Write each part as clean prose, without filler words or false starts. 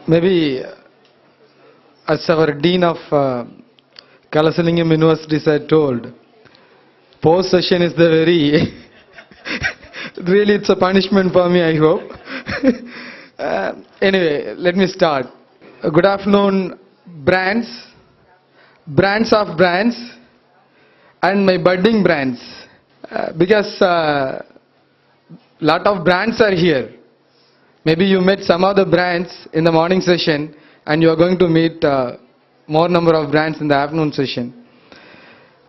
Maybe as our Dean of Kalasalingam University said told, post session is the very, really it's a punishment for me, I hope. Anyway, let me start. Good afternoon, brands of brands, and my budding brands. Because lot of brands are here. Maybe you met some of the brands in the morning session and you are going to meet more number of brands in the afternoon session.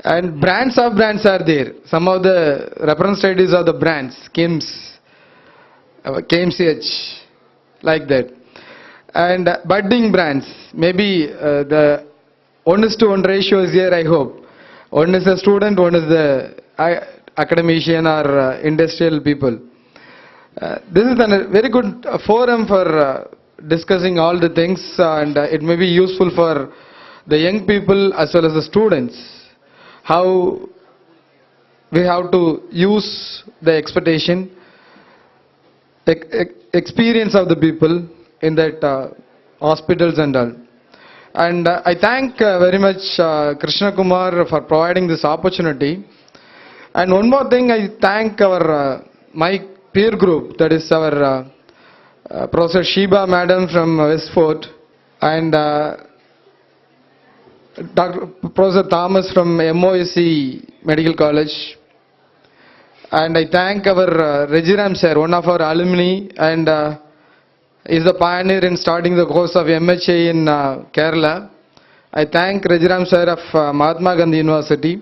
And brands of brands are there. Some of the representatives of the brands, KIMS, KMCH, like that. And budding brands, maybe the 1:1 ratio is here, I hope. One is a student, one is the academician or industrial people. This is a very good forum for discussing all the things, and it may be useful for the young people as well as the students, how we have to use the expectation, experience of the people in that hospitals and all. And I thank very much Krishna Kumar for providing this opportunity. And one more thing, I thank our my peer group, that is our Professor Sheba Madam from Westford, and Dr. Professor Thomas from MOSC Medical College. And I thank our Regiram sir, one of our alumni, and is the pioneer in starting the course of MHA in Kerala. I thank Regiram sir of Mahatma Gandhi University,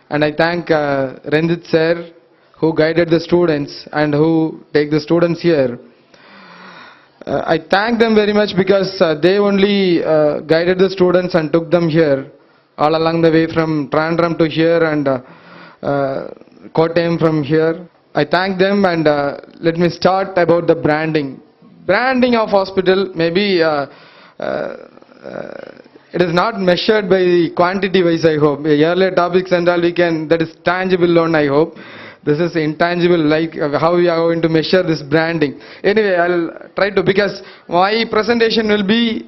and I thank Rendit sir, who guided the students and who take the students here. I thank them very much because they only guided the students and took them here all along the way from Trandram to here and Kottayam from here. I thank them, and let me start about the branding. Branding of hospital, maybe it is not measured by quantity wise, I hope. Earlier topics and all we can, that is tangible on, I hope. This is intangible, like how we are going to measure this branding. Anyway, I'll try to, because my presentation will be,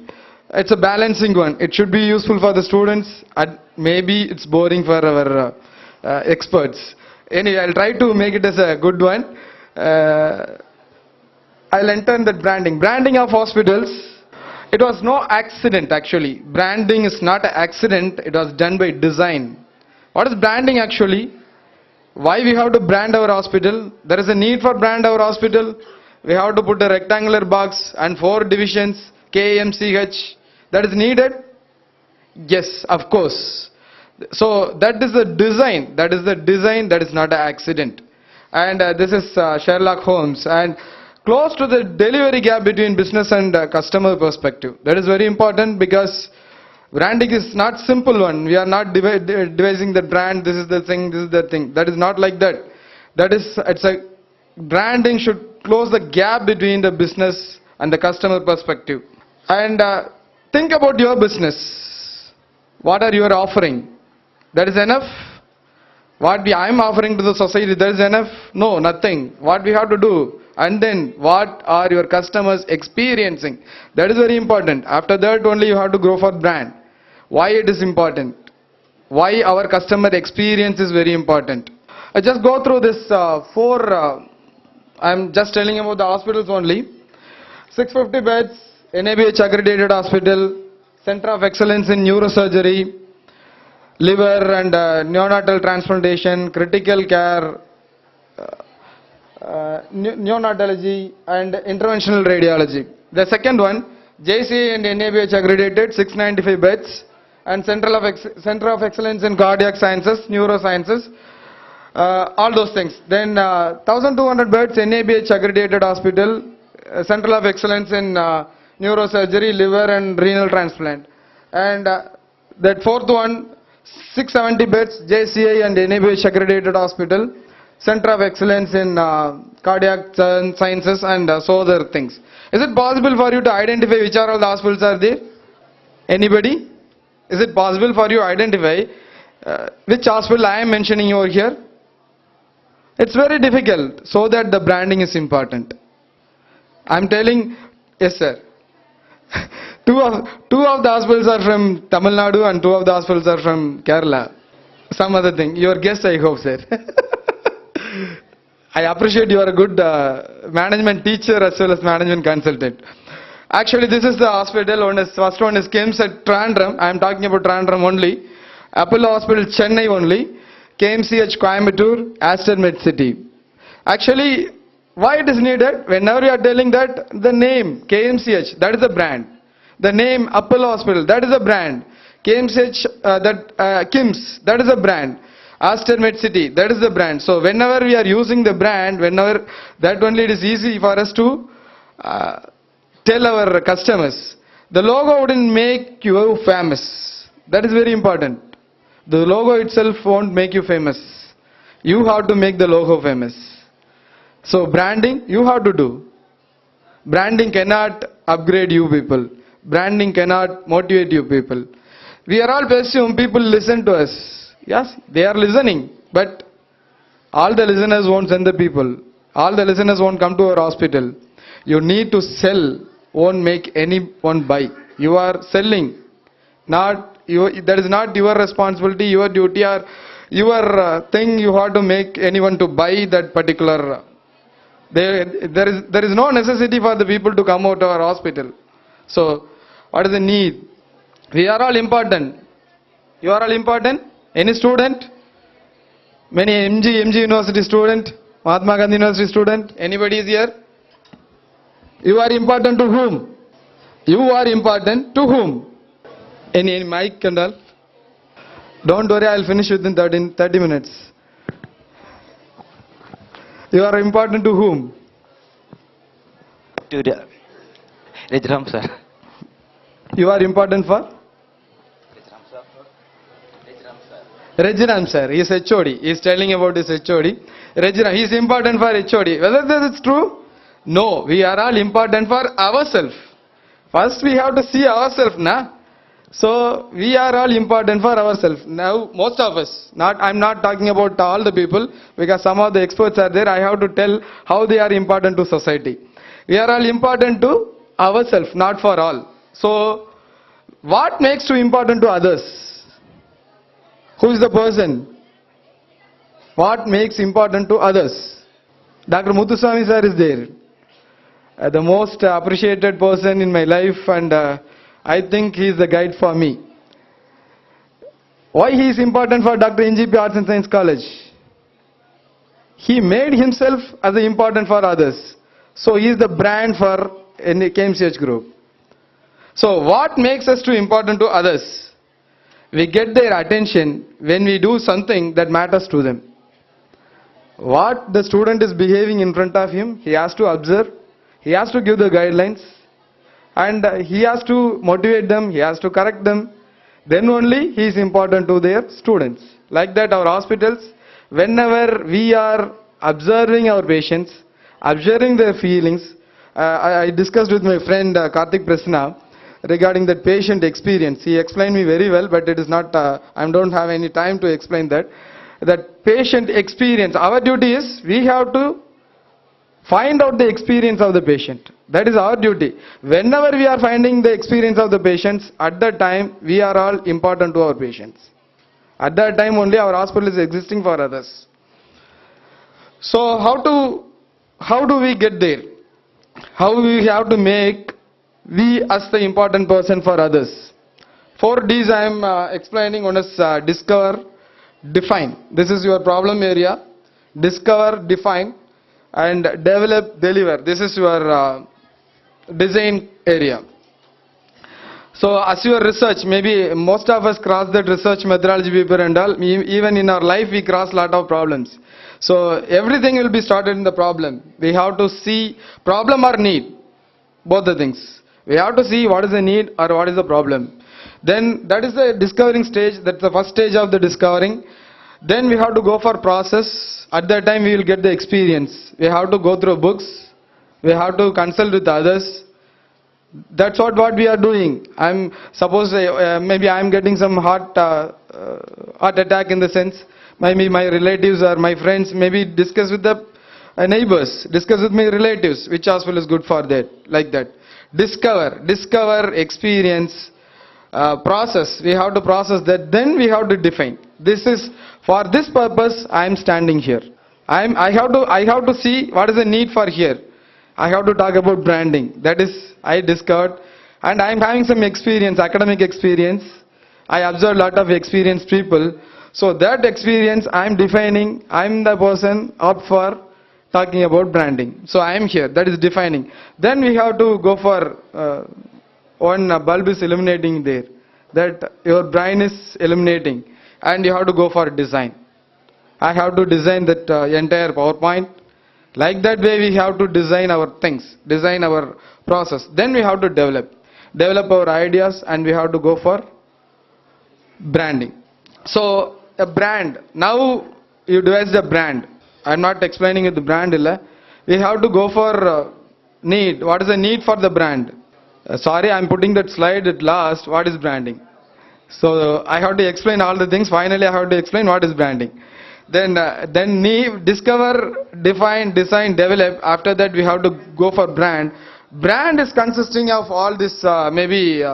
it's a balancing one. It should be useful for the students, and maybe it's boring for our experts. Anyway, I'll try to make it as a good one. I'll enter in that branding. Branding of hospitals, it was no accident actually. Branding is not an accident, it was done by design. What is branding actually? Why we have to brand our hospital? There is a need for brand our hospital. We have to put a rectangular box and 4 divisions, KMCH. That is needed? Yes, of course. So that is the design. That is the design, that is not an accident. And this is Sherlock Holmes. And close to the delivery gap between business and customer perspective. That is very important, because branding is not simple one. We are not devising the brand, this is the thing, this is the thing. That is not like that. That is, it's a branding should close the gap between the business and the customer perspective. And think about your business. What are you offering? That is enough? What I am offering to the society, that is enough? No, nothing. What we have to do? And then what are your customers experiencing? That is very important. After that only you have to grow for brand. Why it is important? Why our customer experience is very important? I just go through this 4, I'm just telling about the hospitals only. 650 beds, NABH accredited hospital, Center of Excellence in Neurosurgery, liver and neonatal transplantation, critical care, neonatology and interventional radiology. The second one, JCA and NABH accredited, 695 beds, and Center of Excellence in Cardiac Sciences, Neurosciences, all those things. Then 1200 beds, NABH accredited hospital, Center of Excellence in Neurosurgery, liver and renal transplant. And that fourth one, 670 beds, JCA and NABH accredited hospital, Center of Excellence in Cardiac Sciences, and so other things. Is it possible for you to identify which are all the hospitals are there? Anybody? Is it possible for you to identify which hospital I am mentioning over here? It's very difficult, so that the branding is important. I'm telling, yes sir. Two of the hospitals are from Tamil Nadu and two of the hospitals are from Kerala. Some other thing. Your guess, I hope, sir. I appreciate you are a good management teacher as well as management consultant. Actually, this is the hospital. First one is KIMS at Trandram. I am talking about Trandram only. Apollo Hospital, Chennai only. KMCH, Coimbatore, Aster Med City. Actually, why it is needed? Whenever you are telling that, the name KMCH, that is a brand. The name Apollo Hospital, that is a brand. KMCH, KIMS, that is a brand. Aster Med City, that is the brand. So whenever we are using the brand, whenever that only it is easy for us to tell our customers. The logo wouldn't make you famous. That is very important. The logo itself won't make you famous. You have to make the logo famous. So branding, you have to do. Branding cannot upgrade you people. Branding cannot motivate you people. We are all presume people listen to us. Yes, they are listening. But all the listeners won't send the people. All the listeners won't come to our hospital. You need to sell, won't make anyone buy. You are selling. That is not your responsibility, your duty or your thing. You have to make anyone to buy that particular. There is no necessity for the people to come out to our hospital. So, what is the need? We are all important. You are all important. Any student? Many MG University student? Mahatma Gandhi University student? Anybody is here? You are important to whom? You are important to whom? Any mic and all? Don't worry, I will finish within 30 minutes. You are important to whom? To the Rajram sir. You are important for? Rajram sir. He is HOD. He is telling about his HOD. Rajram, he is important for HOD. Whether this is true? No, we are all important for ourselves. First we have to see ourselves, na? So we are all important for ourselves. Now most of us, I am not talking about all the people because some of the experts are there. I have to tell how they are important to society. We are all important to ourselves, not for all. So what makes you important to others? Who is the person? What makes important to others? Dr. Muthuswamy sir is there. The most appreciated person in my life, and I think he is the guide for me. Why he is important for Dr. NGP Arts and Science College? He made himself as important for others. So he is the brand for any KMCH group. So what makes us too important to others? We get their attention when we do something that matters to them. What the student is behaving in front of him, he has to observe. He has to give the guidelines and he has to motivate them, he has to correct them. Then only he is important to their students. Like that our hospitals, whenever we are observing our patients, observing their feelings, I discussed with my friend Karthik Prasna regarding that patient experience. He explained me very well, but it is not, I don't have any time to explain that. That patient experience, our duty is, we have to find out the experience of the patient. That is our duty. Whenever we are finding the experience of the patients, at that time we are all important to our patients. At that time only our hospital is existing for others. So how do we get there? How we have to make we as the important person for others? 4 Ds I am explaining. One is discover, define. This is your problem area. Discover, define, and develop, deliver. This is your design area. So as your research, maybe most of us cross that research methodology paper and all. Even in our life we cross lot of problems. So everything will be started in the problem. We have to see problem or need, both the things. We have to see what is the need or what is the problem. Then that is the discovering stage. That's the first stage of the discovering. Then we have to go for process. At that time we will get the experience. We have to go through books. We have to consult with others. That's what we are doing. Maybe I am getting some heart attack in the sense. Maybe my relatives or my friends, maybe discuss with the neighbors, discuss with my relatives which hospital is good for that, like that. discover, experience, process. We have to process that, then we have to define. This is, for this purpose I am standing here. I have to see what is the need for here. I have to talk about branding. That is, I discovered, and I am having some experience, academic experience. I observed a lot of experienced people. So that experience I am defining. I am the person up for talking about branding. So I am here. That is defining. Then we have to go for one bulb is illuminating there. That your brain is illuminating, and you have to go for design. I have to design that entire PowerPoint. Like that way we have to design our things, design our process. Then we have to develop our ideas, and we have to go for branding. So a brand, now you devise the brand. I am not explaining it the brand illa. We have to go for need. What is the need for the brand? Sorry, I am putting that slide at last. What is branding? So I have to explain all the things. Finally I have to explain what is branding. Then need, discover, define, design, develop. After that we have to go for brand. Brand is consisting of all this maybe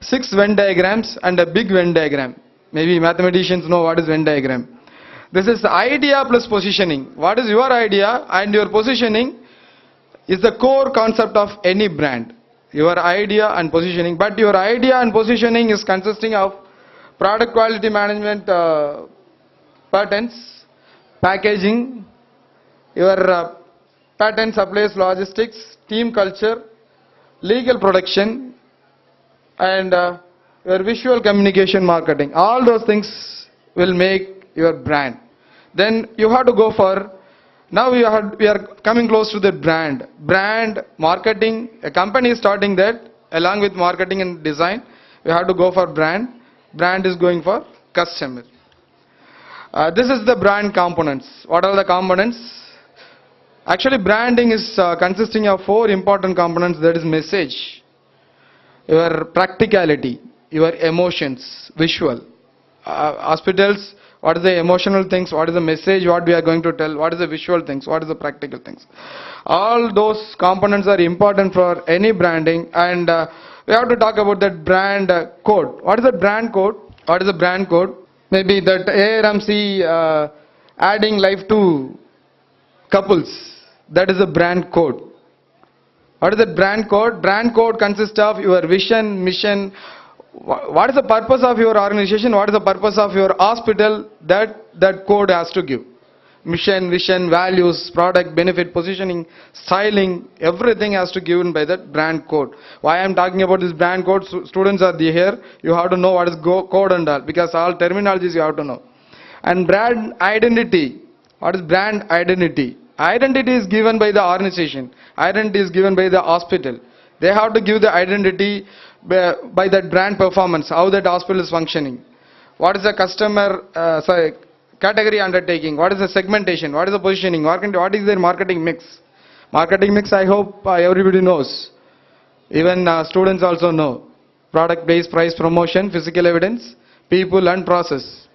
6 Venn diagrams and a big Venn diagram. Maybe mathematicians know what is Venn diagram. This is the idea plus positioning. What is your idea and your positioning is the core concept of any brand. Your idea and positioning. But your idea and positioning is consisting of product quality management patents, packaging, your patent supplies, logistics, team culture, legal production, and your visual communication marketing. All those things will make your brand. Then you have to go for, now we are coming close to the brand. Brand, marketing, a company is starting that. Along with marketing and design, we have to go for brand. Brand is going for customer. This is the brand components. What are the components? Actually branding is consisting of 4 important components. That is message, your practicality, your emotions, visual. Hospitals, what is the emotional things, what is the message, what we are going to tell, what is the visual things, what is the practical things. All those components are important for any branding, and we have to talk about that brand code. What is the brand code? What is the brand code? Maybe that ARMC adding life to couples. That is the brand code. What is the brand code? Brand code consists of your vision, mission. What is the purpose of your organization? What is the purpose of your hospital? That code has to give. Mission, vision, values, product, benefit, positioning, styling, everything has to be given by that brand code. Why I am talking about this brand code? Students are here. You have to know what is code and all, because all terminologies you have to know. And brand identity. What is brand identity? Identity is given by the organization. Identity is given by the hospital. They have to give the identity by that brand performance, how that hospital is functioning. What is the customer category undertaking? What is the segmentation? What is the positioning? What is their marketing mix? Marketing mix, I hope everybody knows. Even students also know. Product based price promotion, physical evidence, people and process.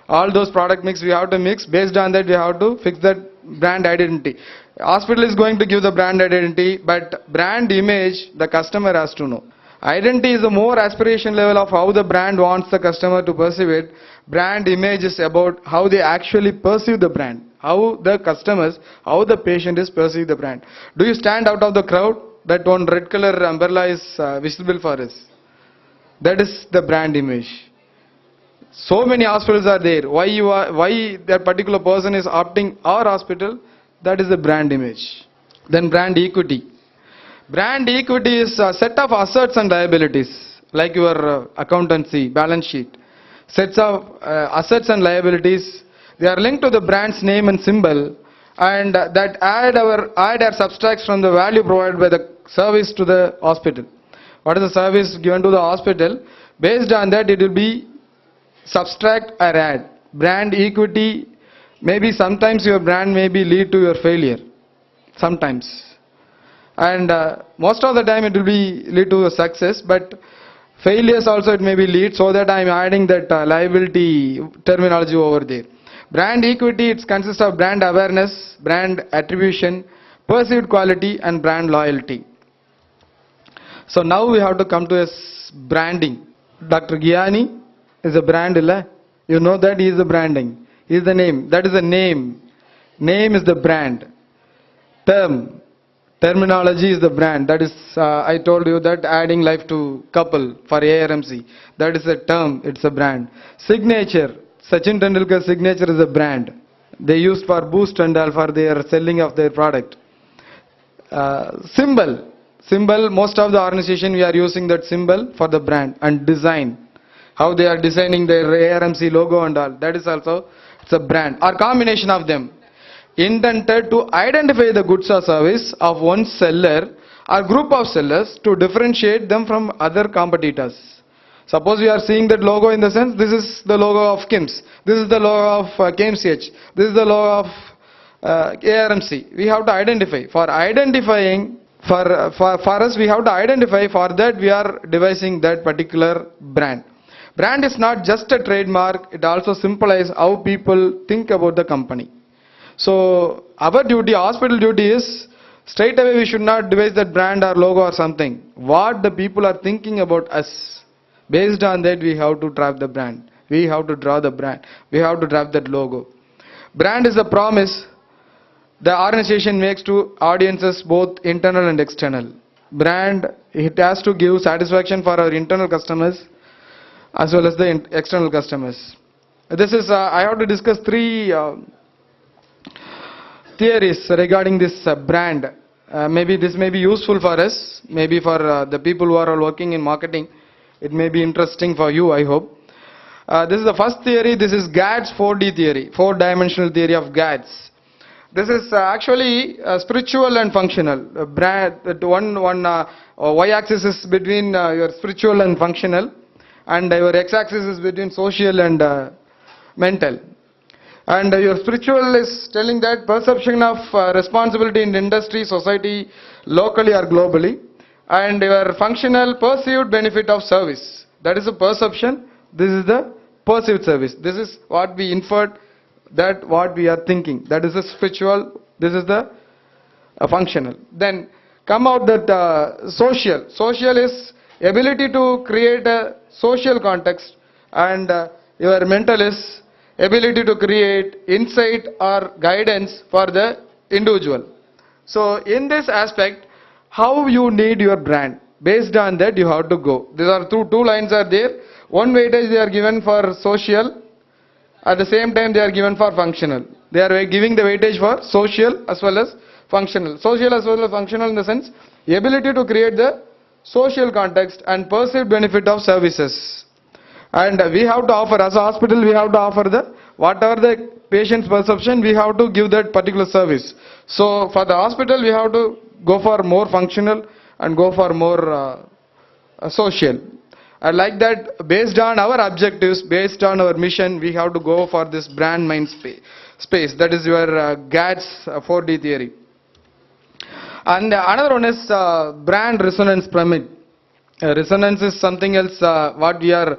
All those product mix we have to mix. Based on that we have to fix that brand identity. Hospital is going to give the brand identity, but brand image the customer has to know. Identity is a more aspiration level of how the brand wants the customer to perceive it. Brand image is about how they actually perceive the brand. How the customers, how the patient is perceive the brand. Do you stand out of the crowd? That one red color umbrella is visible for us. That is the brand image. So many hospitals are there. Why that particular person is opting our hospital? That is the brand image. Then brand equity. Brand equity is a set of assets and liabilities, like your accountancy, balance sheet. Sets of assets and liabilities, they are linked to the brand's name and symbol, and that add or subtracts from the value provided by the service to the hospital. What is the service given to the hospital? Based on that it will be subtract or add. Brand equity, maybe sometimes your brand may be lead to your failure. Sometimes. And most of the time it will be lead to a success, but failures also it may be lead, so that I am adding that liability terminology over there. Brand equity, it consists of brand awareness, brand attribution, perceived quality and brand loyalty. So now we have to come to branding. Dr. Gyani is a brand, illa? You know that he is the branding. He is the name. That is the name. Name is the brand. Terminology is the brand. That is, I told you that adding life to couple for ARMC. That is a term. It's a brand. Signature. Sachin Tendulkar's signature is a brand. They used for boost and all for their selling of their product. Symbol. Symbol. Most of the organization we are using that symbol for the brand. And design. How they are designing their ARMC logo and all. That is also, it's a brand. Or combination of them. Intended to identify the goods or service of one seller or group of sellers to differentiate them from other competitors. Suppose we are seeing that logo in the sense, this is the logo of KIMS, this is the logo of KMCH, this is the logo of ARMC. We have to identify. For identifying, for us we have to identify, for that we are devising that particular brand. Brand is not just a trademark, it also symbolizes how people think about the company. So our duty, hospital duty is, straight away we should not devise that brand or logo or something. What the people are thinking about us. Based on that we have to draft the brand. We have to draw the brand. We have to draft that logo. Brand is a promise the organization makes to audiences both internal and external. Brand, it has to give satisfaction for our internal customers as well as the external customers. This is, I have to discuss three theories regarding this brand. Maybe this may be useful for us, maybe for the people who are working in marketing. It may be interesting for you, I hope. This is the first theory. This is GADS 4D theory, 4-dimensional theory of GADS. This is actually spiritual and functional. Brand, one y-axis is between your spiritual and functional, and your x-axis is between social and mental. And your spiritual is telling that perception of responsibility in industry, society, locally or globally. And your functional perceived benefit of service. That is a perception. This is the perceived service. This is what we inferred, that what we are thinking. That is the spiritual. This is the functional. Then come out that social. Social is ability to create a social context. And your mental is ability to create insight or guidance for the individual. So in this aspect, how you need your brand, based on that you have to go. These are two lines are there. One weightage they are given for social, at the same time they are given for functional. They are giving the weightage for social as well as functional. Social as well as functional in the sense, the ability to create the social context and perceived benefit of services. And we have to offer, as a hospital, we have to offer the, whatever the patient's perception, we have to give that particular service. So for the hospital, we have to go for more functional and go for more social. And like that, based on our objectives, based on our mission, we have to go for this brand mind space. That is your GADS 4D theory. And another one is brand resonance pyramid. Resonance is something else, what we are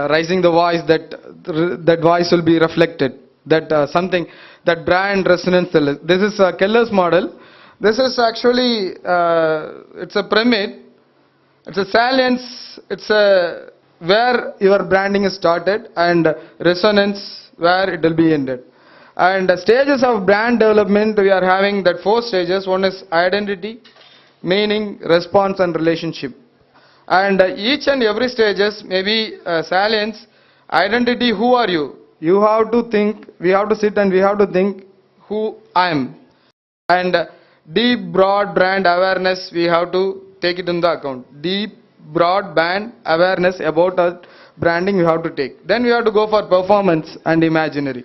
raising the voice, that voice will be reflected. That something, that brand resonance. This is Keller's model. This is actually, it's a pyramid. It's a salience. It's a where your branding is started, and resonance where it will be ended. And stages of brand development, we are having that 4 stages. One is identity, meaning, response and relationship. And each and every stages may be salience, identity, who are you? You have to think, we have to sit and we have to think who I am. And deep, broad brand awareness, we have to take it in the account. Deep, broad brand awareness about our branding we have to take. Then we have to go for performance and imaginary.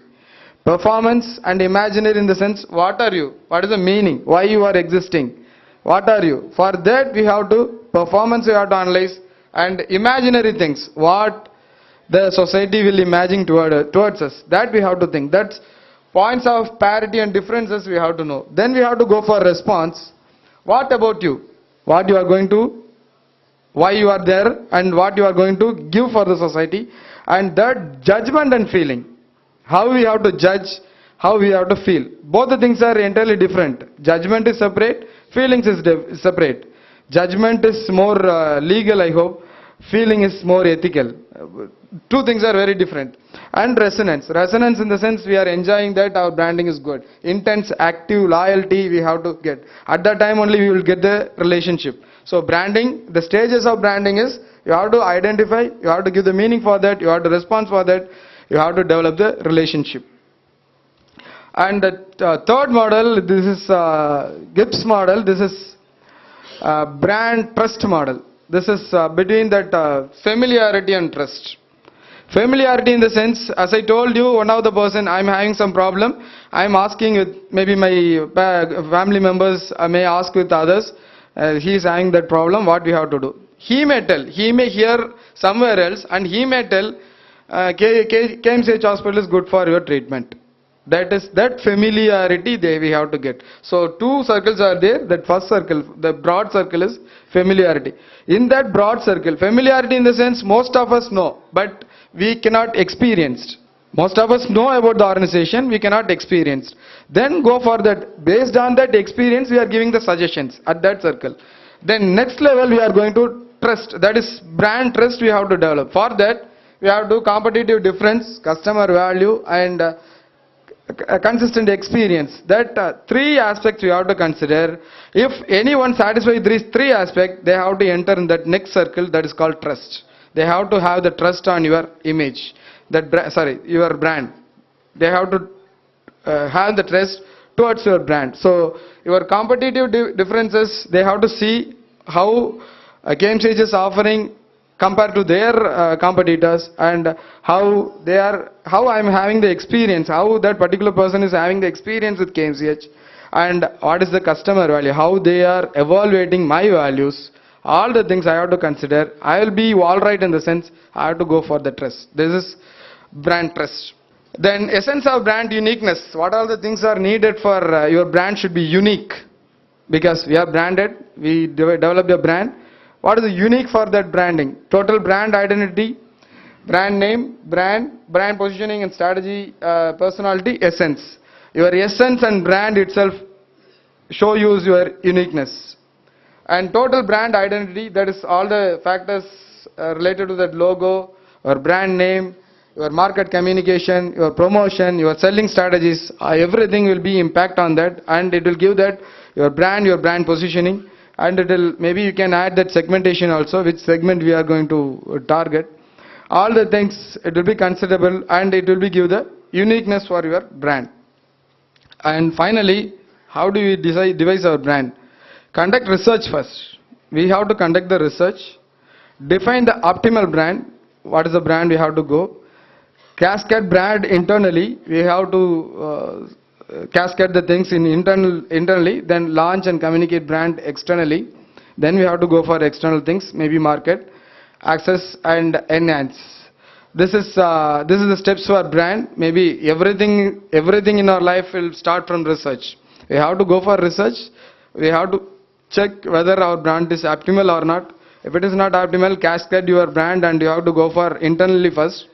Performance and imaginary in the sense, what are you? What is the meaning? Why you are existing? What are you? For that we have to, performance we have to analyze, and imaginary things, what the society will imagine towards us. That we have to think. That's points of parity and differences we have to know. Then we have to go for response. What about you? What you are going to, why you are there, and what you are going to give for the society. And that judgment and feeling. How we have to judge, how we have to feel. Both the things are entirely different. Judgment is separate, feelings is separate. Judgment is more legal, I hope. Feeling is more ethical. Two things are very different. And resonance. Resonance in the sense we are enjoying that our branding is good. Intense, active, loyalty we have to get. At that time only we will get the relationship. So branding, the stages of branding is you have to identify, you have to give the meaning for that, you have to respond for that, you have to develop the relationship. And the third model, this is Gibbs model, this is brand trust model. This is between that familiarity and trust. Familiarity in the sense, as I told you, one of the person, I'm having some problem, I'm asking with maybe my family members, I may ask with others, he is having that problem, what we have to do. He may tell, he may hear somewhere else and he may tell, KMCH hospital is good for your treatment. That is that familiarity we have to get. So two circles are there. That first circle, the broad circle is familiarity. In that broad circle, familiarity in the sense most of us know, but we cannot experience. Most of us know about the organization, we cannot experience. Then go for that. Based on that experience, we are giving the suggestions at that circle. Then next level, we are going to trust. That is brand trust we have to develop. For that, we have to competitive difference, customer value, and a consistent experience. That three aspects we have to consider. If anyone satisfies these three aspects, they have to enter in that next circle that is called trust. They have to have the trust on your image, your brand. They have to have the trust towards your brand. So your competitive differences, they have to see how KMCH is offering compared to their competitors, and how I am having the experience, how that particular person is having the experience with KMCH, and what is the customer value, how they are evaluating my values. All the things I have to consider. I will be all right in the sense I have to go for the trust. This is brand trust. Then essence of brand uniqueness. What all the things are needed for your brand should be unique, because we are branded, we develop a brand. What is the unique for that branding? Total brand identity, brand name, brand positioning and strategy, personality, essence. Your essence and brand itself show you your uniqueness. And total brand identity, that is all the factors related to that logo, your brand name, your market communication, your promotion, your selling strategies, everything will be impact on that, and it will give that your brand positioning. And it will, maybe you can add that segmentation also, which segment we are going to target. All the things, it will be considerable, and it will be give the uniqueness for your brand. And finally, how do we devise our brand? Conduct research first. We have to conduct the research. Define the optimal brand. What is the brand we have to go? Cascade brand internally. We have to cascade the things in internally, then launch and communicate brand externally. Then we have to go for external things, maybe market, access and enhance. This is the steps for brand. Maybe everything in our life will start from research. We have to go for research. We have to check whether our brand is optimal or not. If it is not optimal, cascade your brand, and you have to go for internally first,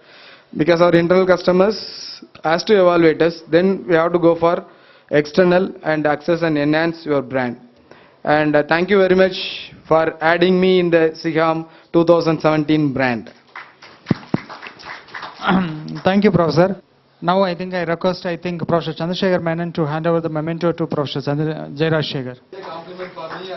because our internal customers has to evaluate us. Then we have to go for external and access and enhance your brand. And thank you very much for adding me in the SIHAM 2017 brand. Thank you, Professor. Now I request Professor Chandrasekhar Menon to hand over the memento to Professor Jeyarajasekar. Compliment for me.